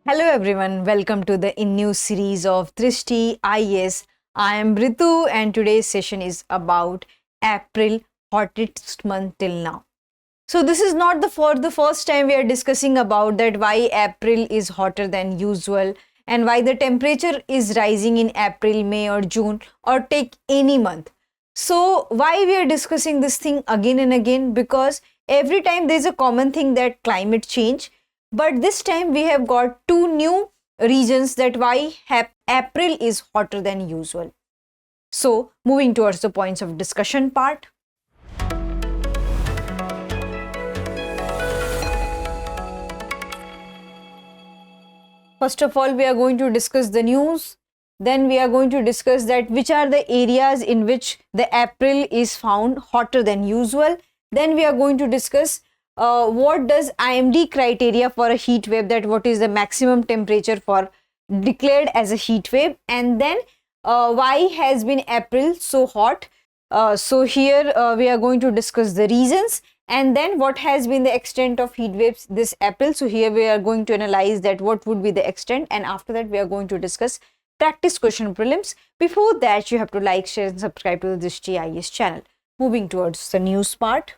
Hello everyone, welcome to the InNews series of Drishti IAS. I am Ritu and today's session is about April, hottest month till now. So this is not for the first time we are discussing about that why April is hotter than usual and why the temperature is rising in April, May or June or take any month. So why we are discussing this thing again and again? Because every time there is a common thing that climate change. But this time we have got two new reasons that why April is hotter than usual. So moving towards the points of discussion part. First of all, we are going to discuss the news. Then we are going to discuss that which are the areas in which the April is found hotter than usual. Then we are going to discuss what does IMD criteria for a heat wave, that what is the maximum temperature for declared as a heat wave, and then why has been April so hot. So here we are going to discuss the reasons and then what has been the extent of heat waves this April. So here we are going to analyze that what would be the extent, and after that we are going to discuss practice question prelims. Before that you have to like, share and subscribe to the Drishti IAS channel. Moving towards the news part.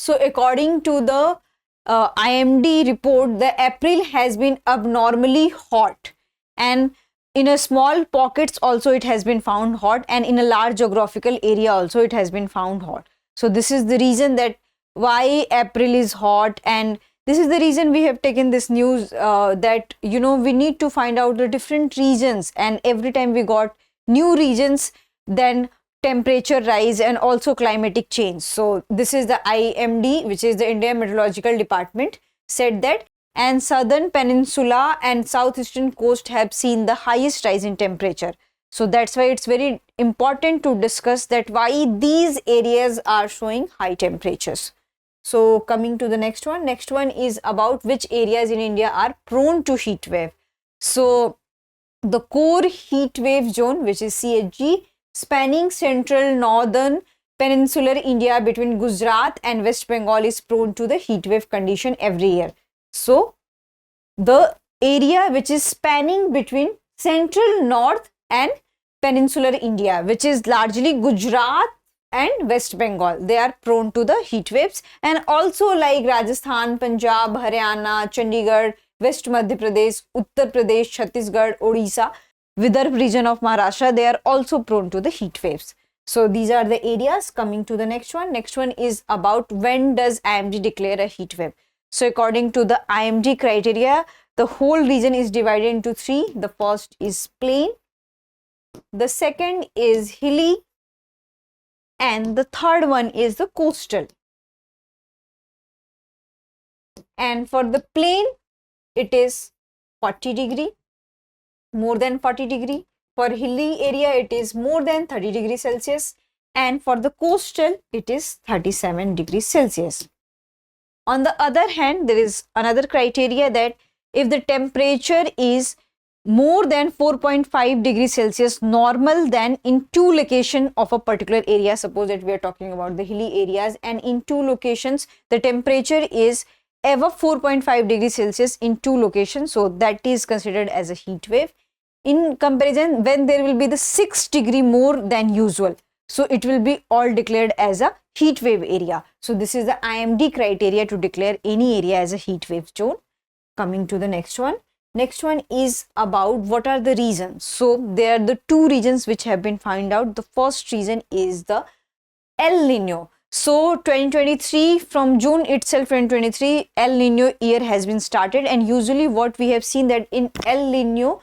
So according to the IMD report, the April has been abnormally hot, and in a small pockets also it has been found hot, and in a large geographical area also it has been found hot. So this is the reason that why April is hot, and this is the reason we have taken this news that we need to find out the different regions, and every time we got new regions then temperature rise and also climatic change. So this is the IMD, which is the India Meteorological Department, said that, and southern peninsula and southeastern coast have seen the highest rise in temperature. So that's why it's very important to discuss that why these areas are showing high temperatures. So coming to the next one is about which areas in India are prone to heat wave. So the core heat wave zone, which is CHG, spanning central, northern, peninsular India between Gujarat and West Bengal, is prone to the heat wave condition every year. So the area which is spanning between central, north and peninsular India, which is largely Gujarat and West Bengal, they are prone to the heat waves. And also like Rajasthan, Punjab, Haryana, Chandigarh, West Madhya Pradesh, Uttar Pradesh, Chhattisgarh, Odisha, Vidarbha region of Maharashtra, they are also prone to the heat waves. So these are the areas. Coming to the next one. Next one is about when does IMD declare a heat wave. So according to the IMD criteria, the whole region is divided into three. The first is plain, the second is hilly, and the third one is the coastal. And for the plain, it is 40 degree. More than 40 degree. For hilly area it is more than 30 degrees Celsius, and for the coastal it is 37 degrees Celsius. On the other hand, there is another criteria that if the temperature is more than 4.5 degrees Celsius normal, then in two locations of a particular area, suppose that we are talking about the hilly areas, and in two locations the temperature is above 4.5 degrees Celsius in two locations, so that is considered as a heat wave. In comparison, when there will be the 6 degree more than usual, so it will be all declared as a heat wave area. So this is the IMD criteria to declare any area as a heat wave zone. Coming to the next one. Next one is about what are the reasons. So there are the two reasons which have been found out. The first reason is the El Nino. So 2023, from June itself 2023, El Nino year has been started, and usually what we have seen that in El Nino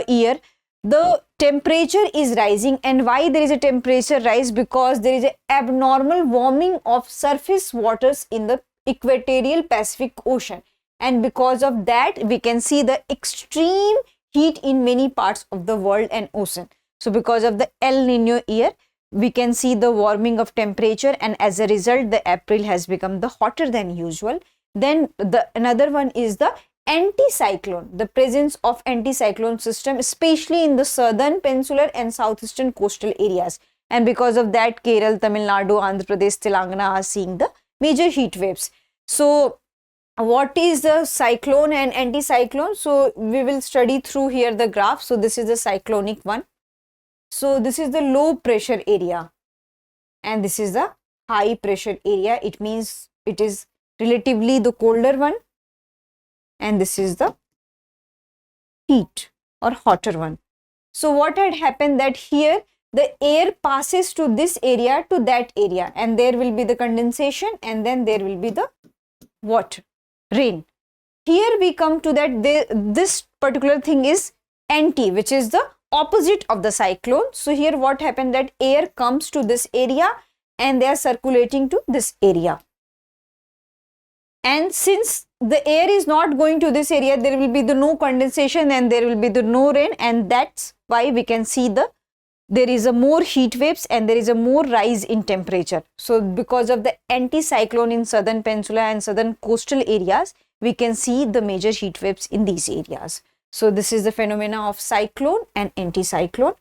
year the temperature is rising. And why there is a temperature rise? Because there is an abnormal warming of surface waters in the equatorial Pacific Ocean, and because of that we can see the extreme heat in many parts of the world and ocean. So because of the El Nino year we can see the warming of temperature, and as a result the April has become the hotter than usual. Then the another one is the anticyclone, the presence of anticyclone system especially in the southern peninsular and southeastern coastal areas, and because of that Kerala, Tamil Nadu, Andhra Pradesh, Telangana are seeing the major heat waves. So what is the cyclone and anticyclone? So we will study through here the graph. So this is the cyclonic one. So this is the low pressure area and this is the high pressure area. It means it is relatively the colder one, and this is the heat or hotter one. So what had happened that here the air passes to this area to that area, and there will be the condensation and then there will be the water, rain. Here we come to that this particular thing is anti, which is the opposite of the cyclone. So here what happened that air comes to this area and they are circulating to this area. And since the air is not going to this area, there will be the no condensation and there will be the no rain, and that's why we can see there is a more heat waves and there is a more rise in temperature. So because of the anticyclone in southern peninsula and southern coastal areas, we can see the major heat waves in these areas. So this is the phenomena of cyclone and anticyclone.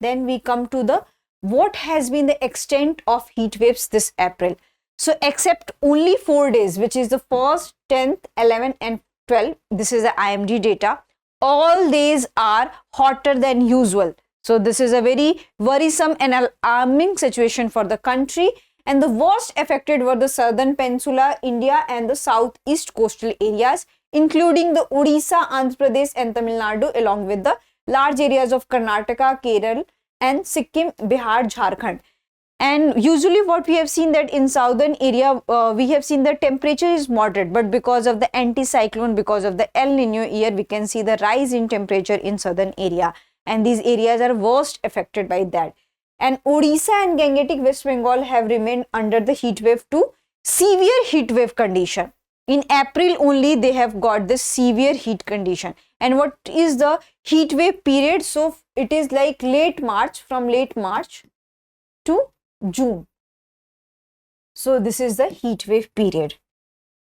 Then we come to the what has been the extent of heat waves this April. So except only 4 days, which is the 1st, 10th, 11th and 12th, this is the IMD data, all days are hotter than usual. So this is a very worrisome and alarming situation for the country, and the worst affected were the southern peninsula, India and the southeast coastal areas, including the Odisha, Andhra Pradesh and Tamil Nadu, along with the large areas of Karnataka, Kerala and Sikkim, Bihar, Jharkhand. And usually what we have seen that in southern area, we have seen the temperature is moderate, but because of the anticyclone, because of the El Nino year, we can see the rise in temperature in southern area. And these areas are worst affected by that. And Odisha and Gangetic West Bengal have remained under the heat wave to severe heat wave condition. In April only they have got this severe heat condition. And what is the heat wave period? So it is like late March, from late March to June. So this is the heat wave period.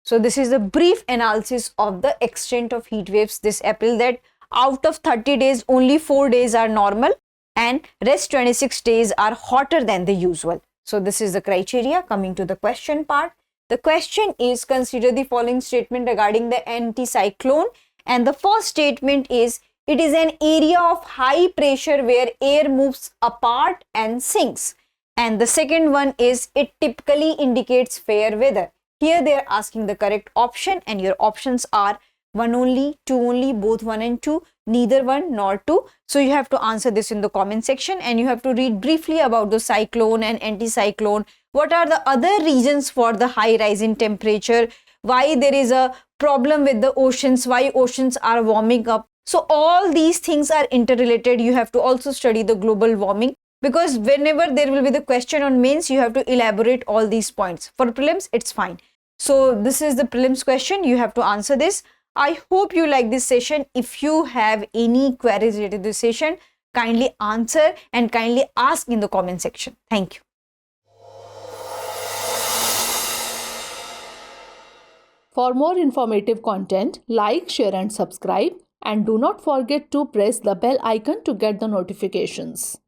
So this is a brief analysis of the extent of heat waves this April, that out of 30 days, only 4 days are normal and rest 26 days are hotter than the usual. So this is the criteria. Coming to the question part. The question is, consider the following statement regarding the anticyclone. And the first statement is, it is an area of high pressure where air moves apart and sinks. And the second one is, it typically indicates fair weather. Here they are asking the correct option, and your options are 1 only, 2 only, both 1 and 2, neither 1 nor 2. So you have to answer this in the comment section, and you have to read briefly about the cyclone and anticyclone. What are the other reasons for the high rise in temperature? Why there is a problem with the oceans? Why oceans are warming up? So all these things are interrelated. You have to also study the global warming, because whenever there will be the question on mains, you have to elaborate all these points. For prelims, it's fine. So this is the prelims question. You have to answer this. I hope you like this session. If you have any queries related to this session, kindly answer and kindly ask in the comment section. Thank you. For more informative content, like, share and subscribe, and do not forget to press the bell icon to get the notifications.